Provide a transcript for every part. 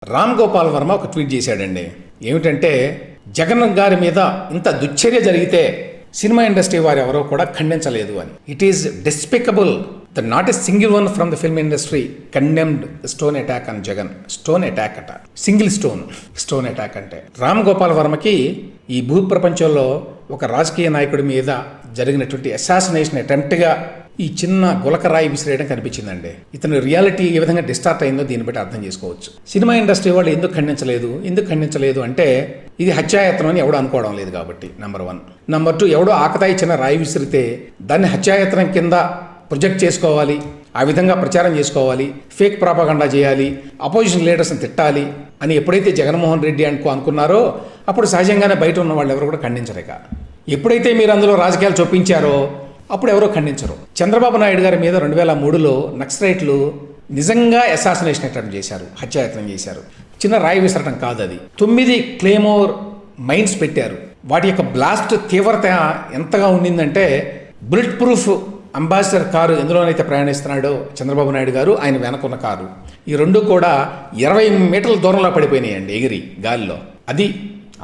రామ్ గోపాల్ వర్మ ఒక ట్వీట్ చేశాడండి. ఏమిటంటే జగన్ గారి మీద ఇంత దుశ్చర్య జరిగితే సినిమా ఇండస్ట్రీ వారు ఎవరో కూడా ఖండించలేదు అని. It is despicable the not a single one from the film industry condemned stone attack అని జగన్. స్టోన్ అటాక్ అట, సింగిల్ స్టోన్ అటాక్ అంటే. రామ్ గోపాల్ వర్మకి ఈ భూ ప్రపంచంలో ఒక రాజకీయ నాయకుడి మీద జరిగినటువంటి అసాసినేషన్ అటెంప్ట్గా ఈ చిన్న గులకరాయి విసిరేయడం కనిపించిందండి. ఇతని రియాలిటీ ఏ విధంగా డిస్టార్ట్ అయిందో దీన్ని బట్టి అర్థం చేసుకోవచ్చు. సినిమా ఇండస్ట్రీ వాళ్ళు ఎందుకు ఖండించలేదు అంటే ఇది హత్యాయత్నం అని ఎవడో అనుకోవడం లేదు కాబట్టి, నెంబర్ 1. నెంబర్ 2, ఎవడో ఆకతాయి చిన్న రాయి విసిరితే దాన్ని హత్యాయత్నం కింద ప్రొజెక్ట్ చేసుకోవాలి, ఆ విధంగా ప్రచారం చేసుకోవాలి, ఫేక్ ప్రాపగండా చేయాలి, అపోజిషన్ లీడర్స్ని తిట్టాలి అని ఎప్పుడైతే జగన్మోహన్ రెడ్డి అనుకున్నారో అప్పుడు సహజంగానే బయట ఉన్న వాళ్ళు ఎవరు కూడా ఖండించలేక, ఎప్పుడైతే మీరు అందులో రాజకీయాలు చొప్పించారో అప్పుడు ఎవరో ఖండించరు. చంద్రబాబు నాయుడు గారి మీద 2003లో నక్సలైట్లు నిజంగా అసాసినేషన్ అటెంప్ట్ చేశారు, హత్యాయత్నం చేశారు. చిన్న రాయి విసరటం కాదు అది. 9 క్లేమోర్ మైన్స్ పెట్టారు. వాటి యొక్క బ్లాస్ట్ తీవ్రత ఎంతగా ఉండిందంటే బుల్లెట్ ప్రూఫ్ అంబాసిడర్ కారు ఎందులోనైతే ప్రయాణిస్తున్నాడో చంద్రబాబు నాయుడు గారు, ఆయన వెనకున్న కారు, ఈ రెండు కూడా 20 మీటర్ల దూరంలో పడిపోయినాయండి ఎగిరి గాలిలో. అది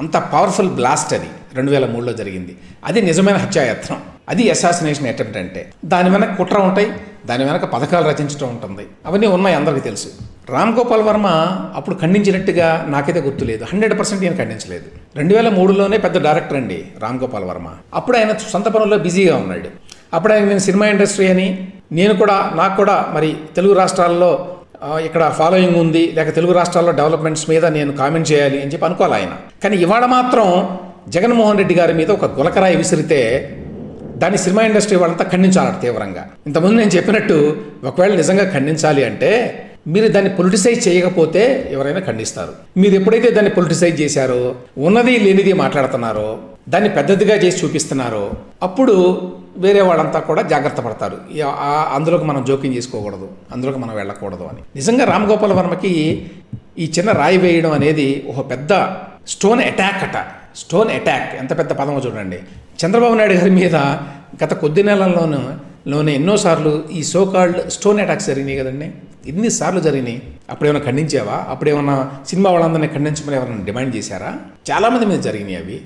అంత పవర్ఫుల్ బ్లాస్ట్ అది 2003లో జరిగింది. అది నిజమైన హత్యాయత్నం, అది అసాసినేషన్ అటెంప్ట్ అంటే. దాని వెనక కుట్ర ఉంటాయి, దాని వెనక పథకాలు రచించడం ఉంటుంది, అవన్నీ ఉన్నాయి, అందరికీ తెలుసు. రామ్ గోపాల్ వర్మ అప్పుడు ఖండించినట్టుగా నాకైతే గుర్తులేదు. 100% ఈయన ఖండించలేదు. 2003లోనే పెద్ద డైరెక్టర్ అండి రామ్ గోపాల్ వర్మ. అప్పుడు ఆయన సొంత పనుల్లో బిజీగా ఉన్నాడు. అప్పుడు ఆయన నేను సినిమా ఇండస్ట్రీ అని, నాకు కూడా మరి తెలుగు రాష్ట్రాల్లో ఇక్కడ ఫాలోయింగ్ ఉంది, లేక తెలుగు రాష్ట్రాల్లో డెవలప్మెంట్స్ మీద నేను కామెంట్ చేయాలి అని చెప్పి అనుకోవాలి ఆయన. కానీ ఇవాళ మాత్రం జగన్మోహన్ రెడ్డి గారి మీద ఒక గులకరాయి విసిరితే దాన్ని సినిమా ఇండస్ట్రీ వాళ్ళంతా ఖండించాలట తీవ్రంగా. ఇంతకుముందు నేను చెప్పినట్టు ఒకవేళ నిజంగా ఖండించాలి అంటే మీరు దాన్ని పొలిటిసైజ్ చేయకపోతే ఎవరైనా ఖండిస్తారు. మీరు ఎప్పుడైతే దాన్ని పొలిటిసైజ్ చేశారో, ఉన్నది లేనిది మాట్లాడుతున్నారో, దాన్ని పెద్దదిగా చేసి చూపిస్తున్నారో అప్పుడు వేరే వాళ్ళంతా కూడా జాగ్రత్త పడతారు. అందులోకి మనం జోక్యం చేసుకోకూడదు, అందులోకి మనం వెళ్ళకూడదు అని. నిజంగా రామ్ గోపాల్ వర్మకి ఈ చిన్న రాయి వేయడం అనేది ఒక పెద్ద స్టోన్ అటాక్ అట. స్టోన్ అటాక్ ఎంత పెద్ద పదమో చూడండి. చంద్రబాబు నాయుడు గారి మీద గత కొద్ది నెలల్లోనే ఎన్నోసార్లు ఈ సోకాల్డ్ స్టోన్ అటాక్స్ జరిగినాయి కదండి. ఎన్నిసార్లు జరిగినాయి. అప్పుడేమైనా ఖండించావా? అప్పుడేమన్నా సినిమా వాళ్ళందరినీ ఖండించమని ఎవరైనా డిమాండ్ చేశారా? చాలామంది మీద జరిగినాయి, అవి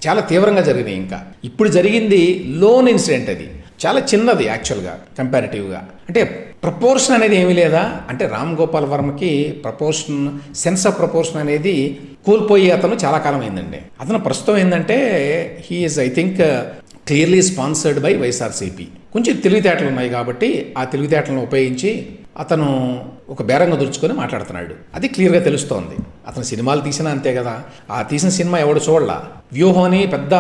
చాలా తీవ్రంగా జరిగినాయి. ఇంకా ఇప్పుడు జరిగింది లోన్ ఇన్సిడెంట్, అది చాలా చిన్నది యాక్చువల్గా కంపారిటివ్గా. అంటే ప్రపోర్షన్ అనేది ఏమీ లేదా అంటే రామ్ గోపాల్ వర్మకి సెన్స్ ఆఫ్ ప్రపోర్షన్ అనేది కోల్పోయి అతను చాలా కాలం అయిందండి. అతను ప్రస్తుతం ఏంటంటే he is I think clearly sponsored by YSRCP. కొంచెం తెలివితేటలు ఉన్నాయి కాబట్టి ఆ తెలివితేటలను ఉపయోగించి అతను ఒక బేరంగా దుర్చుకొని మాట్లాడుతున్నాడు. అది క్లియర్గా తెలుస్తోంది. అతను సినిమాలు తీసినా అంతే కదా. ఆ తీసిన సినిమా ఎవడు చూడలా, వ్యూహం అని పెద్ద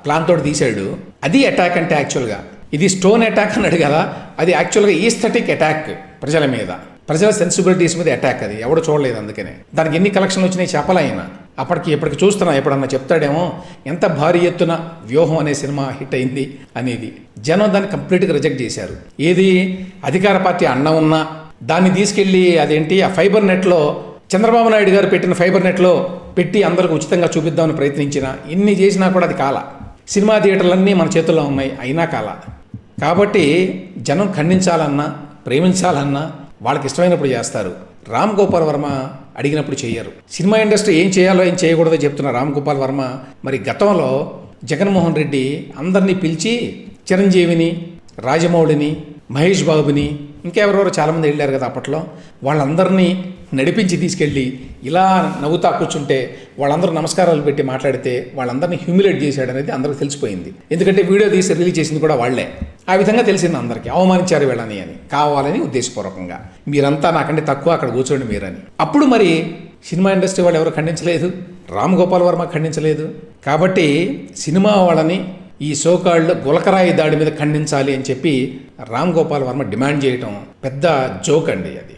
ప్లాన్ తోటి తీశాడు. అది అటాక్ అంటే యాక్చువల్గా. ఇది స్టోన్ అటాక్ అన్నాడు కదా, అది యాక్చువల్గా ఈస్థెటిక్ అటాక్ ప్రజల మీద, ప్రజల సెన్సిబిలిటీస్ మీద అటాక్. అది ఎవడు చూడలేదు, అందుకనే దానికి ఎన్ని కలెక్షన్లు వచ్చినాయి చెప్పలేయన. ఎప్పటికి చూస్తున్నా, ఎప్పుడన్నా చెప్తాడేమో ఎంత భారీ ఎత్తున వ్యూహం అనే సినిమా హిట్ అయింది అనేది. జనం దాన్ని కంప్లీట్గా రిజెక్ట్ చేశారు. ఏది అధికార పార్టీ అన్న ఉన్నా దాన్ని తీసుకెళ్ళి అదేంటి ఆ ఫైబర్ నెట్లో చంద్రబాబు నాయుడు గారు పెట్టిన ఫైబర్ నెట్లో పెట్టి అందరికి ఉచితంగా చూపిద్దామని ప్రయత్నించినా, ఇన్ని చేసినా కూడా అది కాల. సినిమా థియేటర్లన్నీ మన చేతుల్లో ఉన్నాయి, అయినా కాల. కాబట్టి జనం ఖండించాలన్నా ప్రేమించాలన్నా వాళ్ళకి ఇష్టమైనప్పుడు చేస్తారు. రామ్ గోపాల్ వర్మ అడిగినప్పుడు చేయరు. సినిమా ఇండస్ట్రీ ఏం చేయాలో ఏం చేయకూడదో చెప్తున్న రామ్ గోపాల్ వర్మ మరి గతంలో జగన్మోహన్ రెడ్డి అందరినీ పిలిచి చిరంజీవిని, రాజమౌళిని, మహేష్ బాబుని, ఇంకెవరెవరో చాలామంది వెళ్ళారు కదా అప్పట్లో, వాళ్ళందరినీ నడిపించి తీసుకెళ్ళి ఇలా నవ్వుతా కూర్చుంటే వాళ్ళందరూ నమస్కారాలు పెట్టి మాట్లాడితే వాళ్ళందరినీ హ్యూమిలేట్ చేశాడు అనేది అందరికీ తెలిసిపోయింది. ఎందుకంటే వీడియో తీసి రిలీజ్ చేసింది కూడా వాళ్లే. ఆ విధంగా తెలిసింది అందరికీ, అవమానించారు వీళ్ళని అని, కావాలని ఉద్దేశపూర్వకంగా. మీరంతా నాకంటే తక్కువ, అక్కడ కూర్చోండి మీరని. అప్పుడు మరి సినిమా ఇండస్ట్రీ వాళ్ళు ఎవరు ఖండించలేదు, రామ్ గోపాల్ వర్మ ఖండించలేదు. కాబట్టి సినిమా వాళ్ళని ఈ సోకాల్డ్ గులకరాయి దాడి మీద ఖండించాలి అని చెప్పి రామ్ గోపాల్ వర్మ డిమాండ్ చేయటం పెద్ద జోక్ అండి అది.